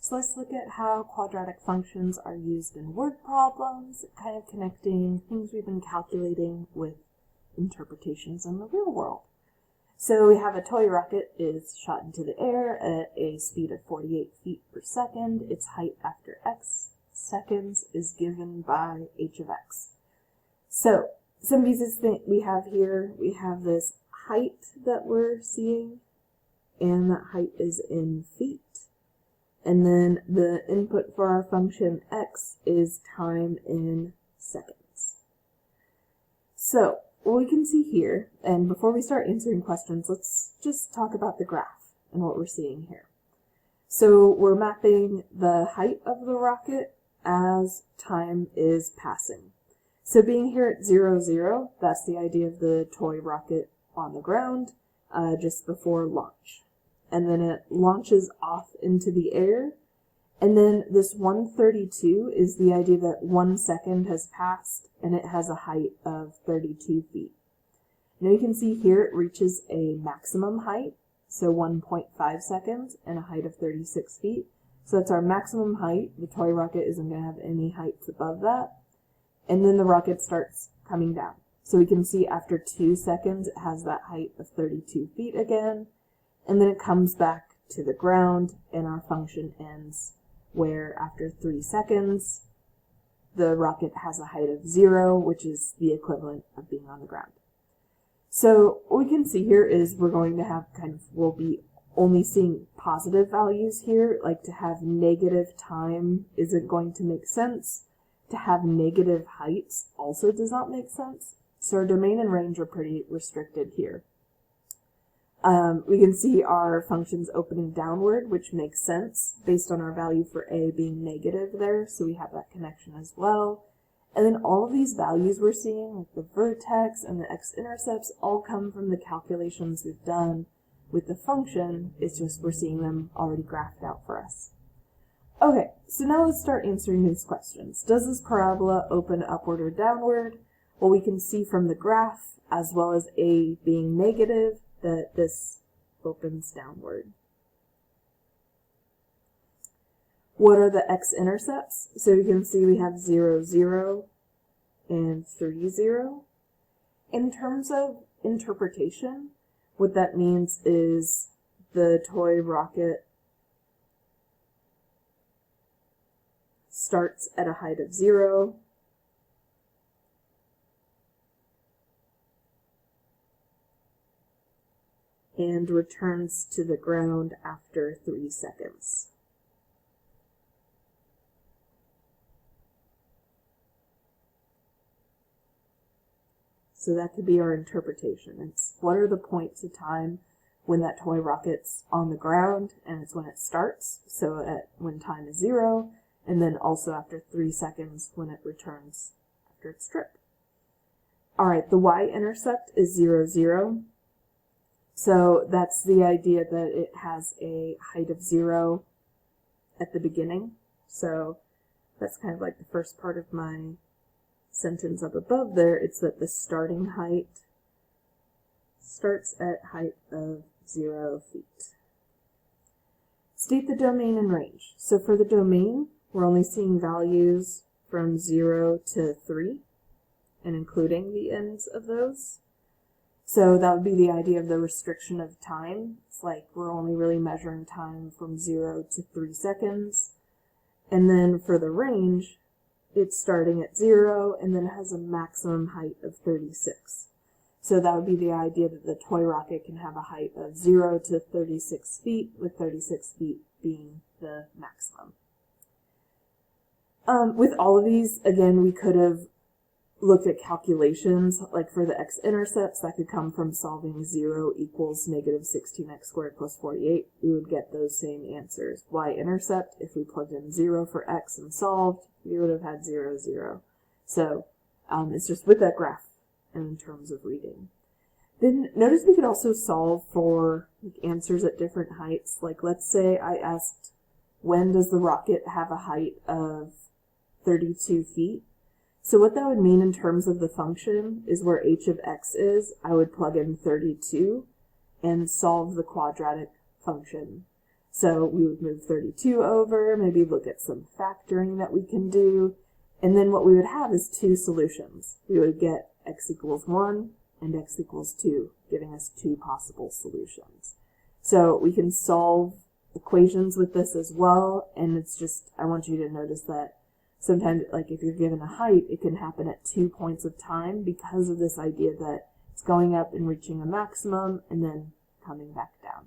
So let's look at how quadratic functions are used in word problems, kind of connecting things we've been calculating with interpretations in the real world. So we have a toy rocket is shot into the air at a speed of 48 feet per second. Its height after x seconds is given by h of x. So some pieces that we have here, we have this height that we're seeing, and that height is in feet. And then the input for our function x is time in seconds. So what we can see here, and before we start answering questions, let's just talk about the graph and what we're seeing here. So we're mapping the height of the rocket as time is passing. So being here at 0, 0, that's the idea of the toy rocket on the ground just before launch. And then it launches off into the air, and then this 132 is the idea that 1 second has passed and it has a height of 32 feet. Now you can see here it reaches a maximum height, so 1.5 seconds and a height of 36 feet. So that's our maximum height. The toy rocket isn't going to have any heights above that. And then the rocket starts coming down. So we can see after 2 seconds it has that height of 32 feet again. And then it comes back to the ground, and our function ends where after 3 seconds, the rocket has a height of 0, which is the equivalent of being on the ground. So what we can see here is we're going to have we'll be only seeing positive values here, like to have negative time isn't going to make sense. To have negative heights also does not make sense. So our domain and range are pretty restricted here. We can see our functions opening downward, which makes sense based on our value for a being negative there, so we have that connection as well. And then all of these values we're seeing, like the vertex and the x-intercepts, all come from the calculations we've done with the function. It's just we're seeing them already graphed out for us. Okay, so now let's start answering these questions. Does this parabola open upward or downward? Well, we can see from the graph, as well as a being negative, that this opens downward. What are the x-intercepts? So you can see we have 0, 0, and 3, 0. In terms of interpretation, what that means is the toy rocket starts at a height of 0, and returns to the ground after 3 seconds. So that could be our interpretation. It's what are the points of time when that toy rocket's on the ground, and it's when it starts, so when time is 0, and then also after 3 seconds when it returns after its trip. Alright, the y-intercept is 0, 0. So that's the idea that it has a height of 0 at the beginning. So that's kind of like the first part of my sentence up above there. It's that the starting height starts at height of 0 feet. State the domain and range. So for the domain, we're only seeing values from 0 to 3, and including the ends of those. So that would be the idea of the restriction of time. It's like we're only really measuring time from 0 to 3 seconds. And then for the range, it's starting at 0 and then it has a maximum height of 36. So that would be the idea that the toy rocket can have a height of 0 to 36 feet, with 36 feet being the maximum. With all of these, again, we could have looked at calculations, like for the x-intercepts, that could come from solving 0 equals negative 16x squared plus 48. We would get those same answers. Y-intercept, if we plugged in 0 for x and solved, we would have had 0, 0. So it's just with that graph and in terms of reading. Then notice we could also solve for answers at different heights. Like let's say I asked, when does the rocket have a height of 32 feet? So what that would mean in terms of the function is where h of x is, I would plug in 32 and solve the quadratic function. So we would move 32 over, maybe look at some factoring that we can do, and then what we would have is two solutions. We would get x equals 1 and x equals 2, giving us two possible solutions. So we can solve equations with this as well, and it's just, I want you to notice that sometimes, like if you're given a height, it can happen at 2 points of time because of this idea that it's going up and reaching a maximum and then coming back down.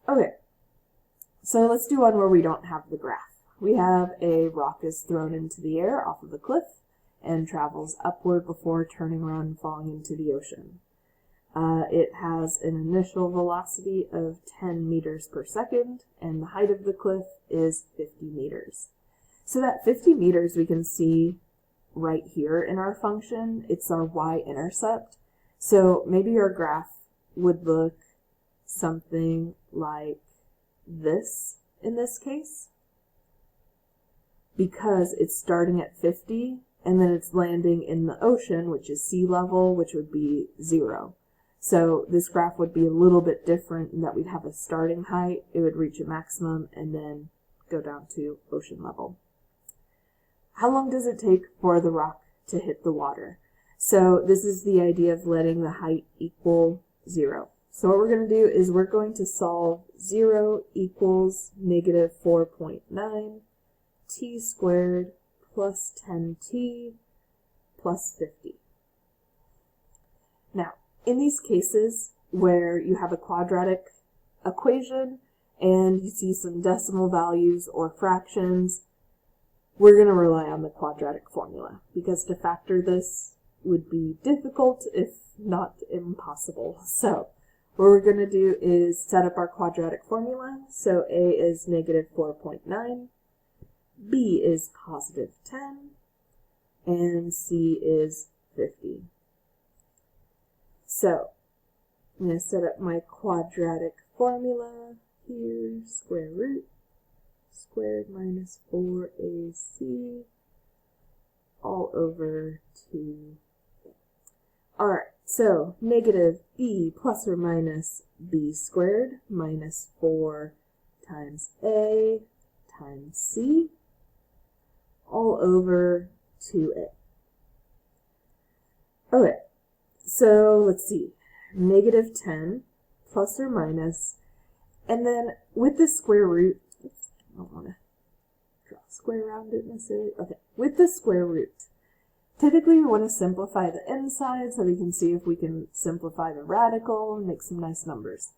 Okay, so let's do one where we don't have the graph. We have a rock is thrown into the air off of a cliff and travels upward before turning around and falling into the ocean. It has an initial velocity of 10 meters per second, and the height of the cliff is 50 meters. So that 50 meters we can see right here in our function. It's our y-intercept. So maybe our graph would look something like this in this case, because it's starting at 50 and then it's landing in the ocean, which is sea level, which would be 0. So this graph would be a little bit different in that we'd have a starting height, it would reach a maximum, and then go down to ocean level. How long does it take for the rock to hit the water? So this is the idea of letting the height equal 0. So what we're going to do is we're going to solve 0 equals negative 4.9 t squared plus 10t plus 50. Now, in these cases where you have a quadratic equation and you see some decimal values or fractions, we're going to rely on the quadratic formula, because to factor this would be difficult, if not impossible. So what we're going to do is set up our quadratic formula. So a is negative 4.9, b is positive 10, and c is 50. So I'm going to set up my quadratic formula here, square root squared minus 4ac all over 2. Alright, so negative b plus or minus b squared minus 4 times a times c all over 2a. Okay, so let's see, negative 10 plus or minus, and then with the square root, I don't want to draw a square around it necessarily. Okay, with the square root, typically we want to simplify the inside so we can see if we can simplify the radical and make some nice numbers.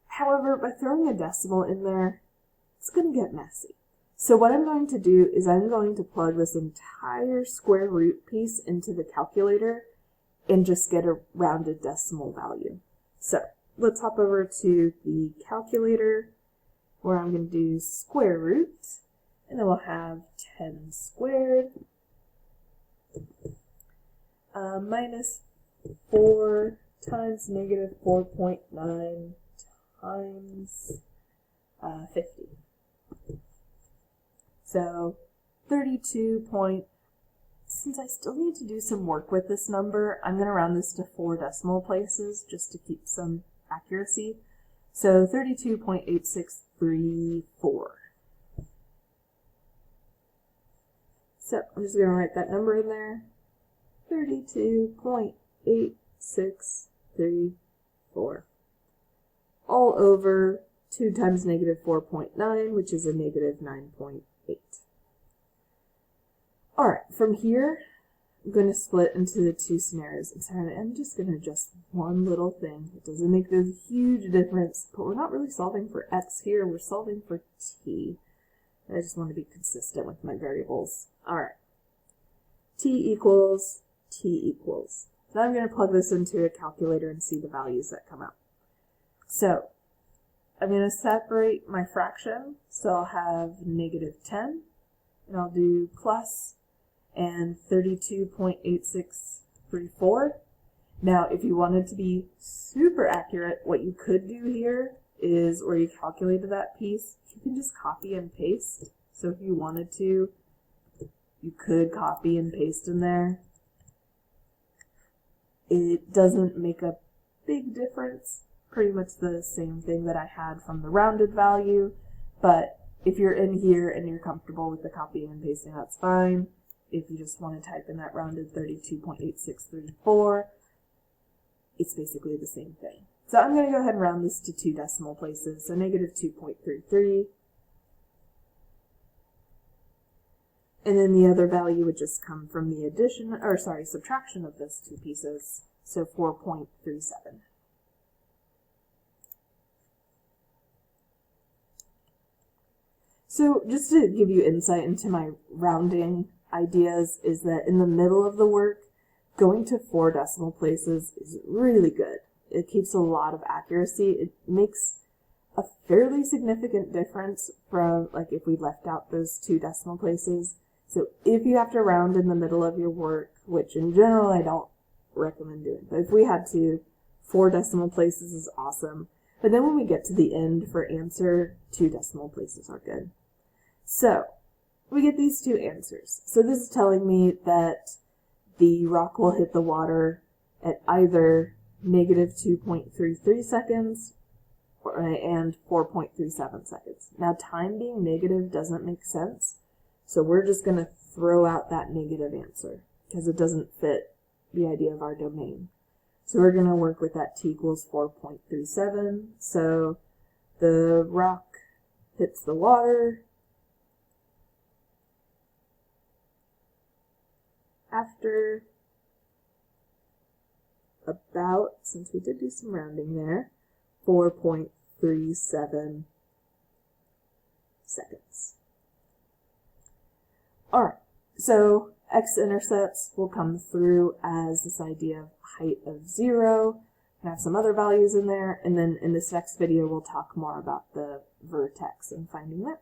However, by throwing a decimal in there, it's going to get messy. So what I'm going to do is I'm going to plug this entire square root piece into the calculator and just get a rounded decimal value. So let's hop over to the calculator, where I'm going to do square root, and then we'll have 10 squared minus 4 times negative 4.9 times 50. So 32 point, since I still need to do some work with this number, I'm going to round this to 4 decimal places just to keep some accuracy. So 32.8634. So I'm just going to write that number in there. 32.8634. All over 2 times negative 4.9, which is a negative 9.8. Alright, from here, I'm going to split into the two scenarios. I'm just going to adjust one little thing. It doesn't make a huge difference, but we're not really solving for x here. We're solving for t. I just want to be consistent with my variables. Alright. T equals. Now I'm going to plug this into a calculator and see the values that come out. So I'm going to separate my fraction. So I'll have negative 10, and I'll do plus and 32.8634. Now, if you wanted to be super accurate, what you could do here is where you calculated that piece, you can just copy and paste. So if you wanted to, you could copy and paste in there. It doesn't make a big difference, pretty much the same thing that I had from the rounded value, but if you're in here and you're comfortable with the copying and pasting, that's fine. If you just want to type in that rounded 32.8634, it's basically the same thing. So I'm going to go ahead and round this to 2 decimal places, so negative 2.33. And then the other value would just come from the subtraction of those 2 pieces, so 4.37. So just to give you insight into my rounding ideas is that in the middle of the work, going to 4 decimal places is really good. It keeps a lot of accuracy. It makes a fairly significant difference from like if we left out those 2 decimal places. So if you have to round in the middle of your work, which in general I don't recommend doing, but if we had to, 4 decimal places is awesome. But then when we get to the end for answer, 2 decimal places are good. So we get these 2 answers. So this is telling me that the rock will hit the water at either negative 2.33 seconds and 4.37 seconds. Now time being negative doesn't make sense, so we're just going to throw out that negative answer because it doesn't fit the idea of our domain. So we're going to work with that t equals 4.37. So the rock hits the water after about, since we did do some rounding there, 4.37 seconds. Alright, so x-intercepts will come through as this idea of height of 0, and have some other values in there, and then in this next video we'll talk more about the vertex and finding that.